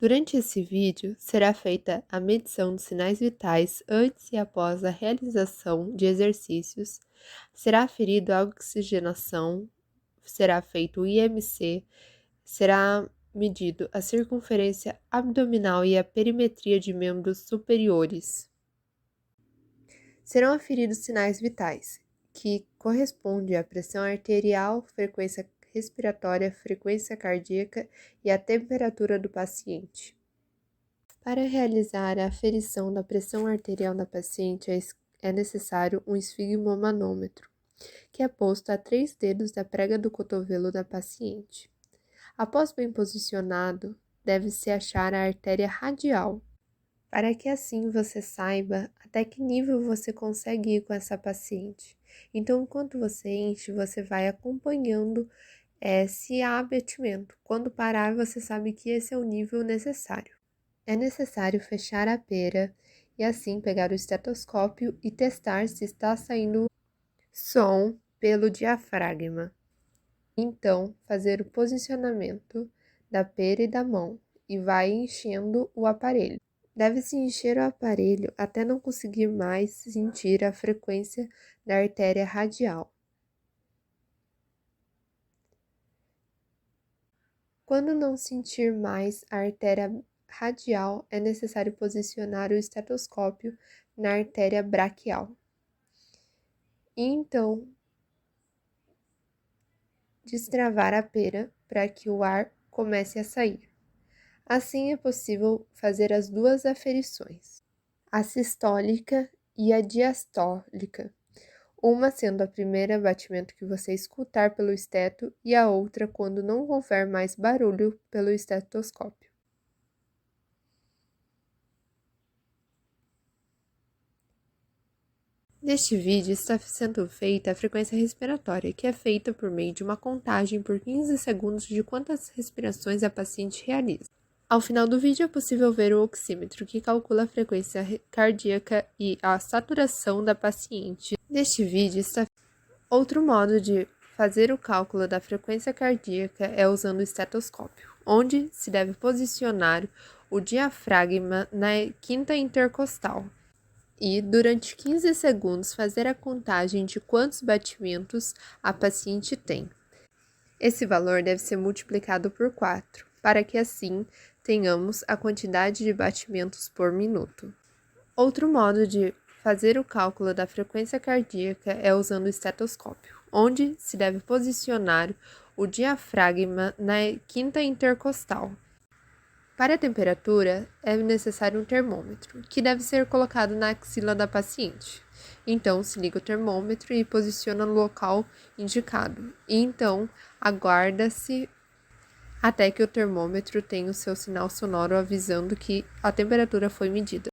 Durante esse vídeo, será feita a medição dos sinais vitais antes e após a realização de exercícios, será aferido a oxigenação, será feito o IMC, será medido a circunferência abdominal e a perimetria de membros superiores. Serão aferidos sinais vitais, que correspondem à pressão arterial, frequência respiratória, frequência cardíaca e a temperatura do paciente. Para realizar a aferição da pressão arterial da paciente, é necessário um esfigmomanômetro, que é posto a 3 dedos da prega do cotovelo da paciente. Após bem posicionado, deve-se achar a artéria radial, para que assim você saiba até que nível você consegue ir com essa paciente. Então, enquanto você enche, você vai acompanhando se há abatimento. Quando parar, você sabe que esse é o nível necessário. É necessário fechar a pera e assim pegar o estetoscópio e testar se está saindo som pelo diafragma. Então, fazer o posicionamento da pera e da mão e vai enchendo o aparelho. Deve-se encher o aparelho até não conseguir mais sentir a frequência da artéria radial. Quando não sentir mais a artéria radial, é necessário posicionar o estetoscópio na artéria braquial. E então, destravar a pera para que o ar comece a sair. Assim é possível fazer as duas aferições, a sistólica e a diastólica, uma sendo a primeira batimento que você escutar pelo esteto e a outra quando não houver mais barulho pelo estetoscópio. Neste vídeo está sendo feita a frequência respiratória, que é feita por meio de uma contagem por 15 segundos de quantas respirações a paciente realiza. Ao final do vídeo é possível ver o oxímetro, que calcula a frequência cardíaca e a saturação da paciente. Neste vídeo está outro modo de fazer o cálculo da frequência cardíaca é usando o estetoscópio, onde se deve posicionar o diafragma na quinta intercostal e, durante 15 segundos, fazer a contagem de quantos batimentos a paciente tem. Esse valor deve ser multiplicado por 4, para que assim tenhamos a quantidade de batimentos por minuto. Outro modo de fazer o cálculo da frequência cardíaca é usando o estetoscópio, onde se deve posicionar o diafragma na quinta intercostal. Para a temperatura, é necessário um termômetro, que deve ser colocado na axila da paciente. Então, se liga o termômetro e posiciona no local indicado. E então, aguarda-se até que o termômetro tenha o seu sinal sonoro avisando que a temperatura foi medida.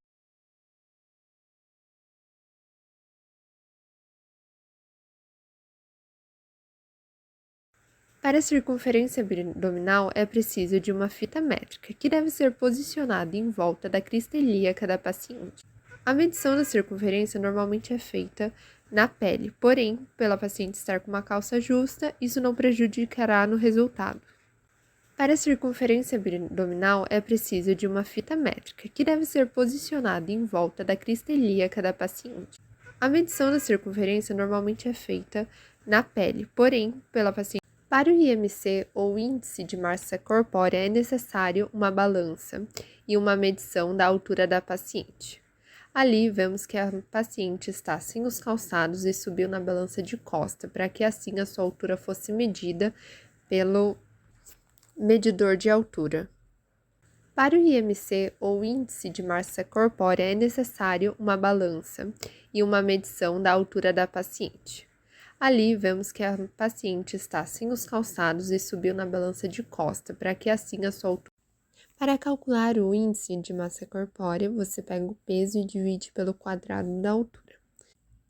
Para a circunferência abdominal é preciso de uma fita métrica, que deve ser posicionada em volta da crista ilíaca da paciente. A medição da circunferência normalmente é feita na pele, porém, pela paciente estar com uma calça justa, isso não prejudicará no resultado. Para a circunferência abdominal é preciso de uma fita métrica, que deve ser posicionada em volta da crista ilíaca da paciente. A medição da circunferência normalmente é feita na pele, porém, pela paciente. Para o IMC, ou Índice de Massa Corpórea, é necessário uma balança e uma medição da altura da paciente. Ali, vemos que a paciente está sem os calçados e subiu na balança de costa, para que assim a sua altura fosse medida pelo medidor de altura. Para o IMC, ou Índice de Massa Corpórea, é necessário uma balança e uma medição da altura da paciente. Ali, vemos que a paciente está sem os calçados e subiu na balança de costa, para que assim a sua altura. Para calcular o índice de massa corpórea, você pega o peso e divide pelo quadrado da altura.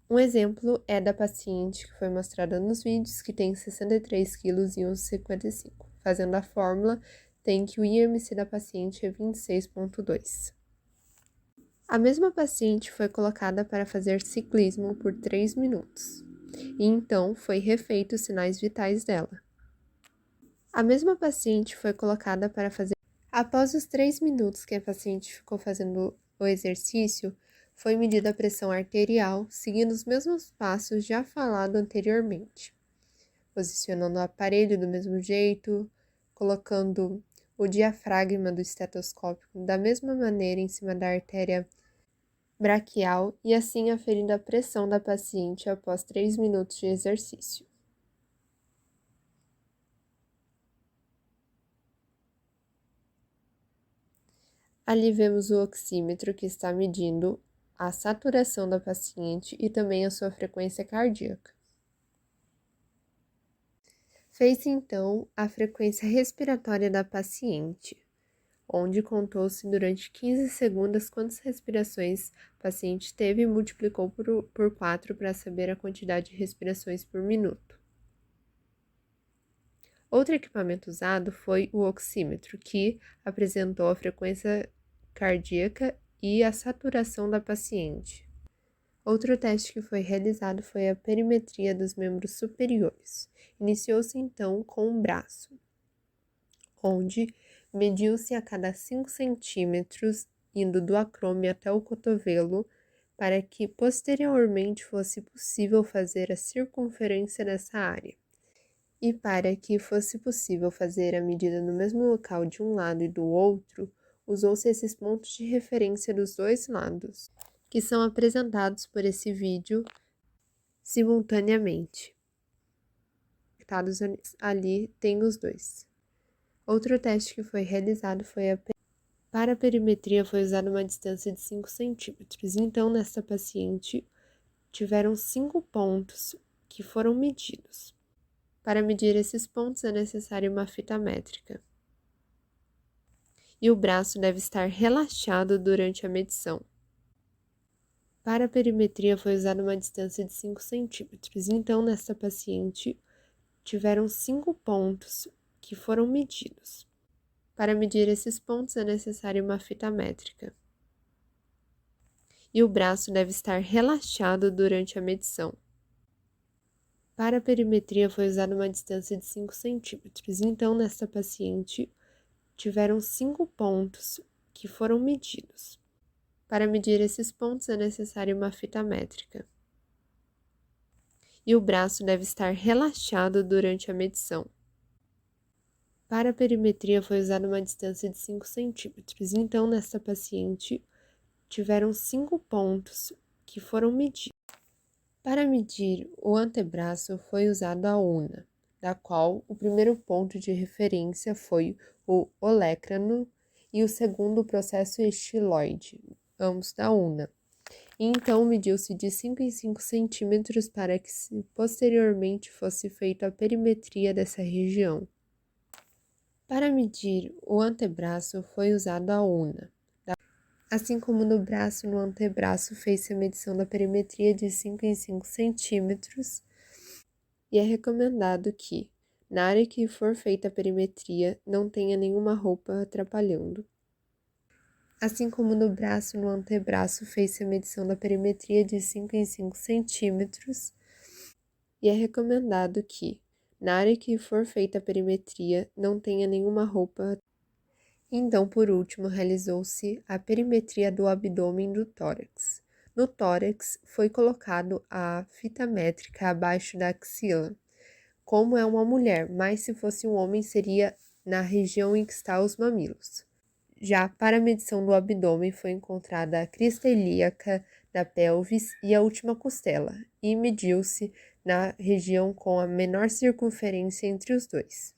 Um exemplo é da paciente que foi mostrada nos vídeos, que tem 63 kg e 1,55 kg. Fazendo a fórmula, tem que o IMC da paciente é 26,2. A mesma paciente foi colocada para fazer ciclismo por 3 minutos. E então foi refeito os sinais vitais dela. A mesma paciente foi colocada para fazer Após os 3 minutos que a paciente ficou fazendo o exercício, foi medida a pressão arterial, seguindo os mesmos passos já falado anteriormente, posicionando o aparelho do mesmo jeito, colocando o diafragma do estetoscópio da mesma maneira em cima da artéria braquial e assim aferindo a pressão da paciente após 3 minutos de exercício. Ali vemos o oxímetro que está medindo a saturação da paciente e também a sua frequência cardíaca. Fez-se então a frequência respiratória da paciente, onde contou-se durante 15 segundos quantas respirações o paciente teve e multiplicou por 4 para saber a quantidade de respirações por minuto. Outro equipamento usado foi o oxímetro, que apresentou a frequência cardíaca e a saturação da paciente. Outro teste que foi realizado foi a perimetria dos membros superiores. Iniciou-se então com o braço, onde mediu-se a cada 5 centímetros, indo do acrômio até o cotovelo, para que posteriormente fosse possível fazer a circunferência dessa área. E para que fosse possível fazer a medida no mesmo local de um lado e do outro, usou-se esses pontos de referência dos dois lados, que são apresentados por esse vídeo simultaneamente. Ali tem os dois. Outro teste que foi realizado foi para a perimetria foi usada uma distância de 5 centímetros. Então, nesta paciente, tiveram 5 pontos que foram medidos. Para medir esses pontos é necessária uma fita métrica. E o braço deve estar relaxado durante a medição. Para a perimetria foi usada uma distância de 5 centímetros. Então, nesta paciente, tiveram 5 pontos que foram medidos. Para medir esses pontos é necessária uma fita métrica. E o braço deve estar relaxado durante a medição. Para a perimetria foi usada uma distância de 5 centímetros. Então, nesta paciente, tiveram 5 pontos que foram medidos. Para medir esses pontos é necessária uma fita métrica. E o braço deve estar relaxado durante a medição. Para a perimetria foi usada uma distância de 5 centímetros. Então, nesta paciente, tiveram 5 pontos que foram medidos. Para medir o antebraço foi usada a una, da qual o primeiro ponto de referência foi o olecrano e o segundo o processo estiloide, ambos da una. E então mediu-se de 5 em 5 centímetros para que posteriormente fosse feita a perimetria dessa região. Para medir o antebraço foi usada a una. Assim como no braço, no antebraço fez-se a medição da perimetria de 5 em 5 centímetros e é recomendado que, na área que for feita a perimetria, não tenha nenhuma roupa atrapalhando. Assim como no braço, no antebraço fez-se a medição da perimetria de 5 em 5 centímetros e é recomendado que, na área que for feita a perimetria, não tenha nenhuma roupa. Então, por último, realizou-se a perimetria do abdômen e do tórax. No tórax, foi colocado a fita métrica abaixo da axila. Como é uma mulher, mas se fosse um homem, seria na região em que estão os mamilos. Já para a medição do abdômen, foi encontrada a crista ilíaca da pelvis e a última costela, e mediu-se na região com a menor circunferência entre os dois.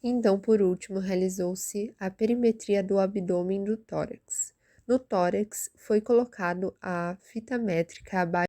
Então, por último, realizou-se a perimetria do abdômen e do tórax. No tórax, foi colocado a fita métrica abaixo